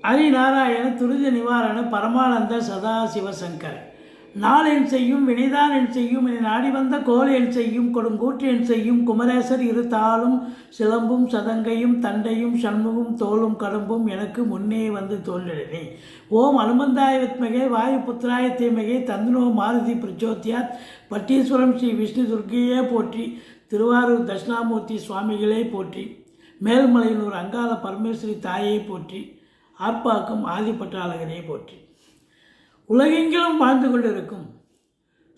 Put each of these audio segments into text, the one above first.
ஹரிநாராயண துரித நிவாரண பரமானந்த சதாசிவசங்கர நாள் என் செய்யும் வினைதான் என் செய்யும் என நாடி வந்த கோல் என் செய்யும் கொடுங்கூற்று என் செய்யும் குமரேசர் இரு தாளும் சிலம்பும் சதங்கையும் தண்டையும் சண்முகும் தோளும் கடம்பும் எனக்கு முன்னே வந்து தோன்றினே. ஓம் அனுமந்தாய வித்மகே வாயு புத்திராய தீமகே தந்துனோ மாருதி பிரச்சோத்தியாத் பட்டீஸ்வரம் ஸ்ரீ விஷ்ணு துர்க்கையே போற்றி. திருவாரூர் தட்சிணாமூர்த்தி சுவாமிகளே போற்றி. மேல்மலையனூர் அங்காள பரமேஸ்வரி தாயை போற்றி. ஆர்ப்பாக்கும் ஆதிப்பட்டாளகனே போற்றி. உலகெங்கிலும் வாழ்ந்து கொண்டிருக்கும்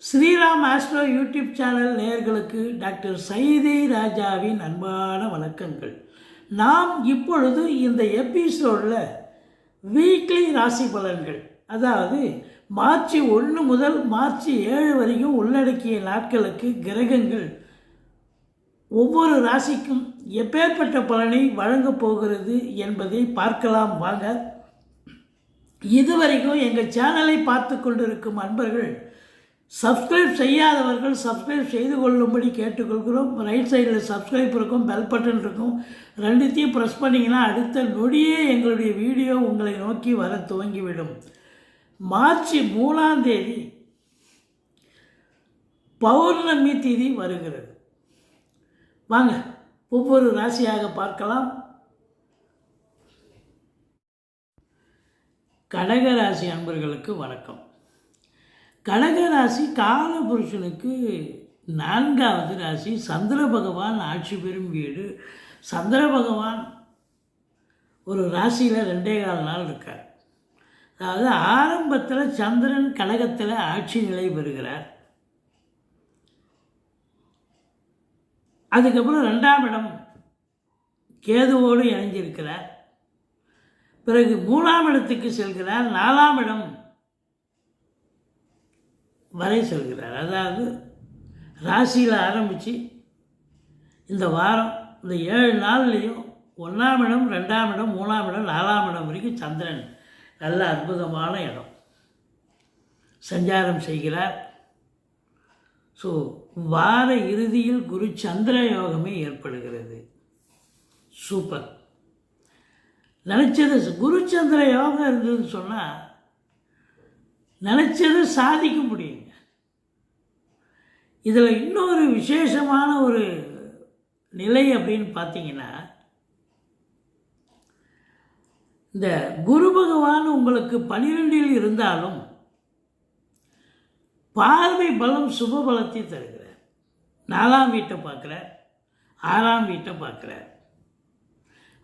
ஸ்ரீராம் ஆஸ்ட்ரோ யூடியூப் சேனல் நேயர்களுக்கு டாக்டர் சைதை ராஜாவின் அன்பான வணக்கங்கள். நாம் இப்பொழுது இந்த எபிசோடில் வீக்லி ராசி பலன்கள், அதாவது மார்ச் 1 முதல் மார்ச் 7 வரைக்கும் உள்ளடக்கிய நாட்களுக்கு கிரகங்கள் ஒவ்வொரு ராசிக்கும் எப்பேற்பட்ட பலனை வழங்கப் போகிறது என்பதை பார்க்கலாம் வாங்க. இதுவரைக்கும் எங்கள் சேனலை பார்த்து கொண்டிருக்கும் அன்பர்கள், சப்ஸ்கிரைப் செய்யாதவர்கள் சப்ஸ்கிரைப் செய்து கொள்ளும்படி கேட்டுக்கொள்கிறோம். ரைட் சைடில் சப்ஸ்கிரைப் இருக்கும், பெல் பட்டன் இருக்கும், ரெண்டுத்தையும் ப்ரெஸ் பண்ணிங்கன்னா அடுத்த நொடியே எங்களுடைய வீடியோ உங்களை நோக்கி வர துவங்கிவிடும். மார்ச் 3ஆம் தேதி பௌர்ணமி திதி வருகிறது. வாங்க ஒவ்வொரு ராசியாக பார்க்கலாம். கடகராசி அன்பர்களுக்கு வணக்கம். கடகராசி காலபுருஷனுக்கு 4வது ராசி. சந்திர பகவான் ஆட்சி பெறும் வீடு. சந்திர பகவான் ஒரு ராசியில் 2.25 நாள் இருக்கார். அதாவது ஆரம்பத்தில் சந்திரன் கடகத்தில் ஆட்சி நிலை பெறுகிறார். அதுக்கப்புறம் 2ஆம் இடம் கேதுவோடு இணைஞ்சிருக்கிறார். பிறகு 3ஆம் இடத்துக்கு செல்கிறார். 4ஆம் இடம் வரை செல்கிறார். அதாவது ராசியில் ஆரம்பித்து இந்த வாரம் இந்த 7 நாள்லேயும் 1ஆம் இடம் 2ஆம் இடம் 3ஆம் இடம் 4ஆம் இடம் வரைக்கும் சந்திரன் நல்ல அற்புதமான இடம் சஞ்சாரம் செய்கிறார். ஸோ வார இறுதியில் குரு சந்திர யோகமே ஏற்படுகிறது. சூப்பர். நினச்சது குரு சந்திர யோகம் இருந்ததுன்னு சொன்னால் நினச்சதை சாதிக்க முடியுங்க. இதில் இன்னொரு விசேஷமான ஒரு நிலை அப்படின்னு பார்த்தீங்கன்னா, இந்த குரு பகவான் உங்களுக்கு 12இல் இருந்தாலும் பார்வை பலம் சுப பலத்தை தருகிறார். 4ஆம் வீட்டை பார்க்குறார், 6ஆம் வீட்டை பார்க்குறார்.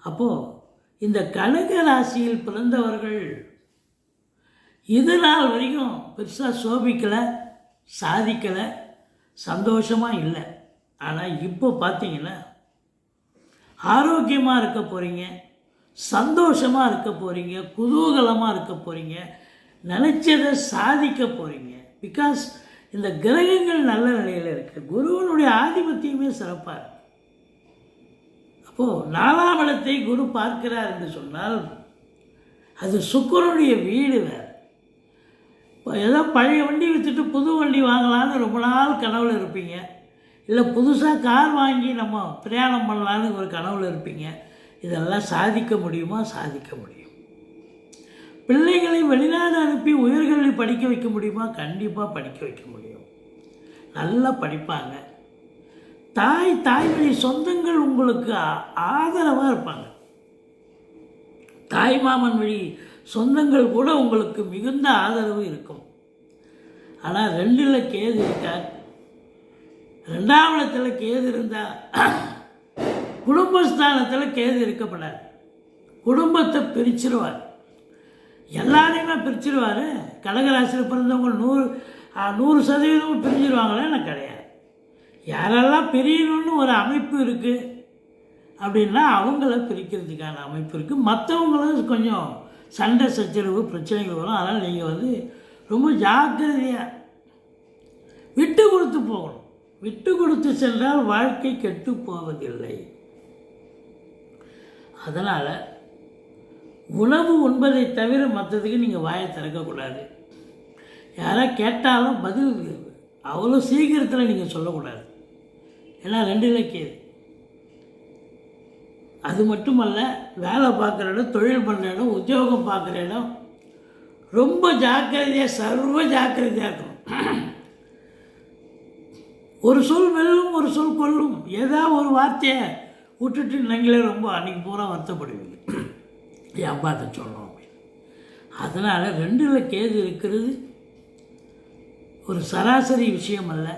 அப்போது இந்த கடக ராசியில் பிறந்தவர்கள் இது நாள் வரைக்கும் பெருசாக சோபிக்கலை, சாதிக்கலை, சந்தோஷமாக இல்லை. ஆனால் இப்போ பார்த்தீங்கன்னா ஆரோக்கியமாக இருக்க போகிறீங்க, சந்தோஷமாக இருக்க போகிறீங்க, குதூகலமாக இருக்க போகிறீங்க, நினச்சதை சாதிக்க போகிறீங்க. பிகாஸ் இந்த கிரகங்கள் நல்ல நிலையில் இருக்குது. குருவனுடைய ஆதிபத்தியமே சிறப்பாக இருக்குது. அப்போது 4ஆம் இடத்தை குரு பார்க்கிறார் என்று சொன்னால் அது சுக்கிரனுடைய வீடு வேறு. இப்போ ஏதோ பழைய வண்டி விற்றுட்டு புது வண்டி வாங்கலான்னு ரொம்ப நாள் கனவில் இருப்பீங்க. இல்லை புதுசாக கார் வாங்கி நம்ம பிரயாணம் பண்ணலான்னு ஒரு கனவில் இருப்பீங்க. இதெல்லாம் சாதிக்க முடியுமா? சாதிக்க முடியும். பிள்ளைகளை வெளிநாடு அனுப்பி உயர்கல்வி படிக்க வைக்க முடியுமா? கண்டிப்பாக படிக்க வைக்க முடியும். நல்லா படிப்பாங்க. தாய்வழி சொந்தங்கள் உங்களுக்கு ஆதரவாக இருப்பாங்க. தாய் மாமன் வழி சொந்தங்கள் கூட உங்களுக்கு மிகுந்த ஆதரவு இருக்கும். ஆனால் 2ல் கேது இருக்கார். 2ஆம் இடத்துல கேது இருந்தால் குடும்பஸ்தானத்தில் கேது இருக்கப்படாது. குடும்பத்தை பிரிச்சிருவார். எல்லாரையுமே பிரிச்சிருவார். கடகராசியில் பிறந்தவங்க 100% பிரிஞ்சிருவாங்களே? எனக்கு கிடையாது. யாரெல்லாம் பிரியணும்னு ஒரு அமைப்பு இருக்குது அப்படின்னா அவங்கள பிரிக்கிறதுக்கான அமைப்பு இருக்குது. மற்றவங்களும் கொஞ்சம் சண்டை சச்சரவு பிரச்சனைகள் வரும். அதனால் நீங்கள் ரொம்ப ஜாக்கிரதையாக விட்டு கொடுத்து போகணும். விட்டு கொடுத்து சென்றால் வாழ்க்கை கெட்டு போவதில்லை. அதனால் உணவு உண்பதை தவிர மற்றதுக்கு நீங்கள் வாயை திறக்கக்கூடாது. யாராவது கேட்டாலும் பதில் அவ்வளோ சீக்கிரத்தில் நீங்கள் சொல்லக்கூடாது. ஏன்னா 2ல் கேது. அது மட்டுமல்ல, வேலை பார்க்குற இடம், தொழில் பண்ணுற இடம், உத்தியோகம் பார்க்குற இடம் ரொம்ப ஜாக்கிரதையாக, சர்வ ஜாக்கிரதையாக இருக்கணும். ஒரு சொல் வெல்லும், ஒரு சொல் கொல்லும். ஏதாவது ஒரு வார்த்தையை விட்டுட்டு நீங்களே ரொம்ப அன்றைக்கி பூரா வருத்தப்படுவீங்க, என் பார்த்து சொல்லணும் அப்படின்னு. அதனால் 2ல் கேது இருக்கிறது ஒரு சராசரி விஷயம் அல்ல.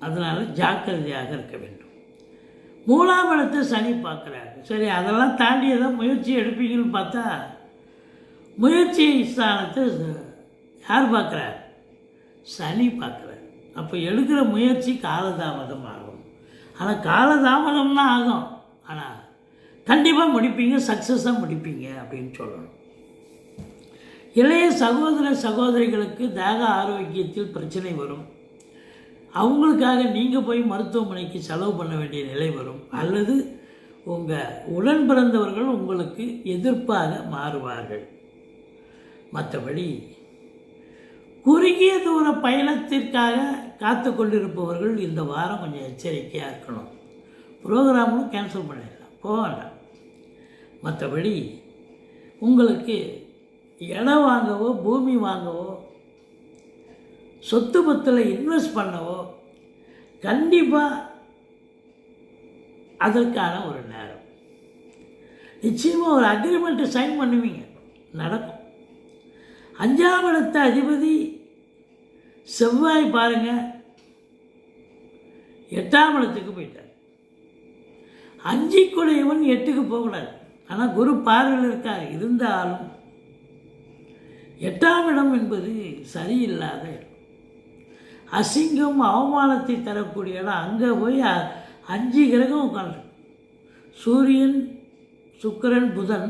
அதனால் ஜாக்கிரதையாக இருக்க வேண்டும். 3ஆம் இடத்தை சனி பார்க்குறாரு. சரி, அதெல்லாம் தாண்டி ஏதோ முயற்சி எடுப்பீங்கன்னு பார்த்தா, முயற்சி ஸ்தானத்தை யார் பார்க்குறார்? சனி பார்க்குறார். அப்போ எடுக்கிற முயற்சி காலதாமதம் ஆகும். ஆனால் காலதாமதம்னா ஆகும், ஆனால் கண்டிப்பாக முடிப்பீங்க, சக்ஸஸாக முடிப்பீங்க அப்படின்னு சொல்லணும். இளைய சகோதர சகோதரிகளுக்கு தேக ஆரோக்கியத்தில் பிரச்சனை வரும். அவங்களுக்காக நீங்கள் போய் மருத்துவமனைக்கு செலவு பண்ண வேண்டிய நிலை வரும். அல்லது உங்கள் உடன் பிறந்தவர்கள் உங்களுக்கு எதிர்ப்பாக மாறுவார்கள். மற்றபடி குறுகிய தூர பயணத்திற்காக காத்து கொண்டிருப்பவர்கள் இந்த வாரம் கொஞ்சம் எச்சரிக்கையாக இருக்கணும். ப்ரோக்ராமும் கேன்சல் பண்ணிடலாம், போக வேண்டாம். மற்றபடி உங்களுக்கு இடம் வாங்கவோ, பூமி வாங்கவோ, சொத்து பத்தில் இன்வெஸ்ட் பண்ணவோ கண்டிப்பாக அதற்கான ஒரு நேரம். நிச்சயமாக ஒரு அக்ரிமெண்ட்டை சைன் பண்ணுவீங்க, நடக்கும். 5ஆம் இடத்த அதிபதி செவ்வாய் பாருங்கள் 8ஆம் இடத்துக்கு போயிட்டார். 5க்குடையவன் 8க்கு போகக்கூடாது. ஆனால் குரு பார்வையில் இருக்கார். இருந்தாலும் 8ஆம் இடம் என்பது சரியில்லாத இடம், அசிங்கம் அவமானத்தை தரக்கூடிய இடம். அங்கே போய் 5 கிரகம் உட்காந்து, சூரியன், சுக்கிரன், புதன்,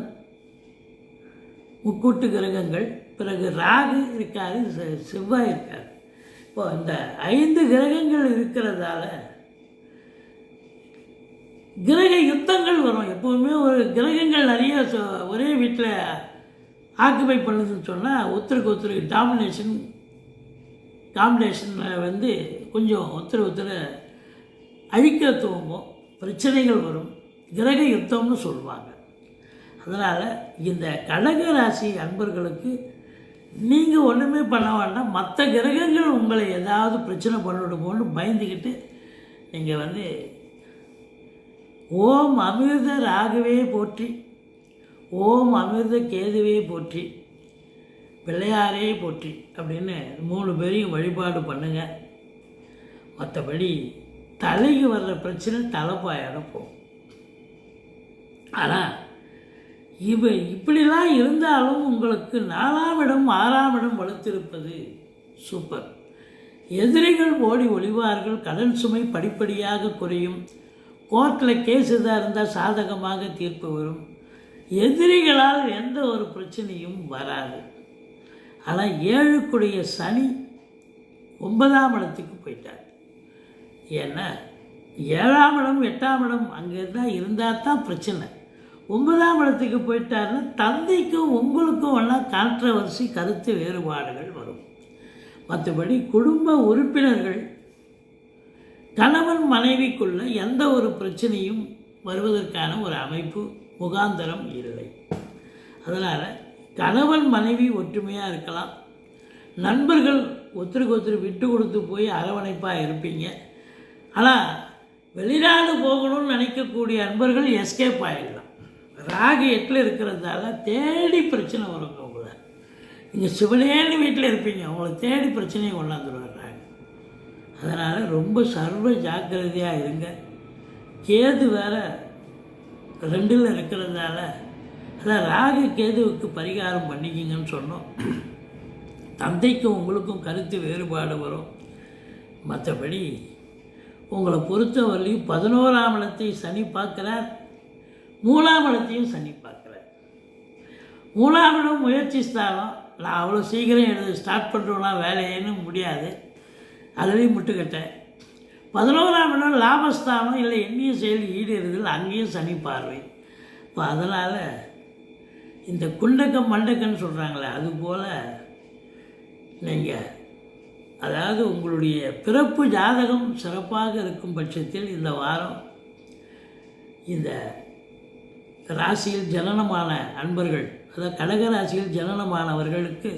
முக்கூட்டு கிரகங்கள், பிறகு ராகு இருக்காரு, செவ்வாய் இருக்கார். இப்போ இந்த 5 கிரகங்கள் இருக்கிறதால கிரக யுத்தங்கள் வரும். எப்போவுமே ஒரு கிரகங்கள் நிறைய ஒரே வீட்டில் ஆக்குபை பண்ணுதுன்னு சொன்னால் ஒருத்தருக்கு காம்பினேஷனில் வந்து கொஞ்சம் ஒருத்தர் அழிக்க துவங்கும், பிரச்சனைகள் வரும், கிரக யுத்தம்னு சொல்லுவாங்க. அதனால் இந்த கடக ராசி அன்பர்களுக்கு நீங்கள் ஒன்றுமே பண்ண வேண்டாம். மற்ற கிரகங்கள் உங்களை ஏதாவது பிரச்சனை பண்ணிவிடுமோன்னு பயந்துக்கிட்டு நீங்கள் வந்து ஓம் அமிர்த ராகவே போற்றி, ஓம் அமிர்த கேதுவே போற்றி, பிள்ளையாரே போற்றி அப்படின்னு 3 பேரையும் வழிபாடு பண்ணுங்கள். மற்றபடி தலைக்கு வர்ற பிரச்சனை தலைப்பாயோட போகும். ஆனால் இப்படிலாம் இருந்தாலும் உங்களுக்கு 4ஆம் இடம் 6ஆம் இடம் வலுத்திருப்பது சூப்பர். எதிரிகள் ஓடி ஒளிவார்கள். கடன் சுமை படிப்படியாக குறையும். கோர்ட்டில் கேஸ் எதாக இருந்தால் சாதகமாக தீர்ப்பு வரும். எதிரிகளால் எந்த ஒரு பிரச்சனையும் வராது. ஆனால் 7க்குடைய சனி 9ஆம் இடத்துக்கு போயிட்டார். ஏன்னா 7ஆம் இடம் 8ஆம் இடம் அங்கே இருந்தால் தான் பிரச்சனை. 9ஆம் இடத்துக்கு போயிட்டாருன்னா தந்தைக்கும் உங்களுக்கும் வேணால் கான்ட்ரவர்சி, கருத்து வேறுபாடுகள் வரும். மற்றபடி குடும்ப உறுப்பினர்கள், கணவன் மனைவிக்குள்ள எந்த ஒரு பிரச்சனையும் வருவதற்கான ஒரு அமைப்பு முகாந்தரம் இல்லை. அதனால் கணவன் மனைவி ஒற்றுமையாக இருக்கலாம். நண்பர்கள் ஒருத்தருக்கு ஒருத்தர் விட்டு கொடுத்து போய் அரவணைப்பாக இருப்பீங்க. ஆனால் வெளிநாடு போகணும்னு நினைக்கக்கூடிய அன்பர்கள் எஸ்கேப் ஆகிடலாம். ராகு 8ல் இருக்கிறதால தேடி பிரச்சனை வருங்க. உங்களை நீங்கள் சிவனேன்னு வீட்டில் இருப்பீங்க, உங்களை தேடி பிரச்சனையை கொண்டாந்துருவார் ராகு. அதனால் ரொம்ப சர்வ ஜாக்கிரதையாக இருங்க. கேது வேறு 2ல் இருக்கிறதால அதான் ராகு கேதுவுக்கு பரிகாரம் பண்ணிக்கிங்கன்னு சொன்னோம். தந்தைக்கும் உங்களுக்கும் கருத்து வேறுபாடு வரும். மற்றபடி உங்களை பொறுத்தவரையும் 11ஆம் இடத்தை சனி பார்க்குறார், 3ஆம் இடத்தையும் சனி பார்க்குறார். 3ஆம் இடம் முயற்சி ஸ்தானம். நான் அவ்வளோ சீக்கிரம் ஸ்டார்ட் பண்ணுறோன்னா வேலையேன்னு முடியாது, அதுலேயும் முட்டுக்கட்டேன். 11ஆம் இடம் லாபஸ்தானம், இல்லை எண்ணிய செயல் ஈடேறுதல், அங்கேயும் சனி பார்வை. இப்போ அதனால் இந்த குண்டக்கம் மண்டக்கன்னு சொல்கிறாங்களே, அதுபோல் நீங்கள் அதாவது உங்களுடைய பிறப்பு ஜாதகம் சிறப்பாக இருக்கும் பட்சத்தில் இந்த வாரம் இந்த ராசியில் ஜனனமான அன்பர்கள், அதாவது கடக ராசியில் ஜனனமானவர்களுக்கு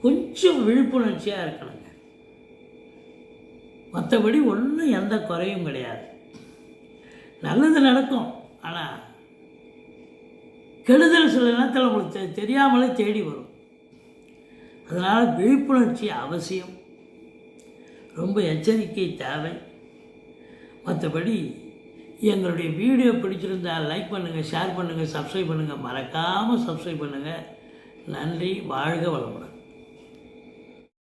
கொஞ்சம் விழிப்புணர்ச்சியாக இருக்கணுங்க. மற்றபடி ஒன்றும் எந்த குறையும் கிடையாது. நல்லது நடக்கும், ஆனால் கெடுதல் சில நேரத்தில் உங்களுக்கு தெரியாமலே தேடி வரும். அதனால் விழிப்புணர்ச்சி அவசியம், ரொம்ப எச்சரிக்கை தேவை. மற்றபடி எங்களுடைய வீடியோ பிடிச்சிருந்தால் லைக் பண்ணுங்கள், ஷேர் பண்ணுங்கள், சப்ஸ்கிரைப் பண்ணுங்கள். மறக்காமல் சப்ஸ்கிரைப் பண்ணுங்கள். நன்றி. வாழ்க வளமுடன்.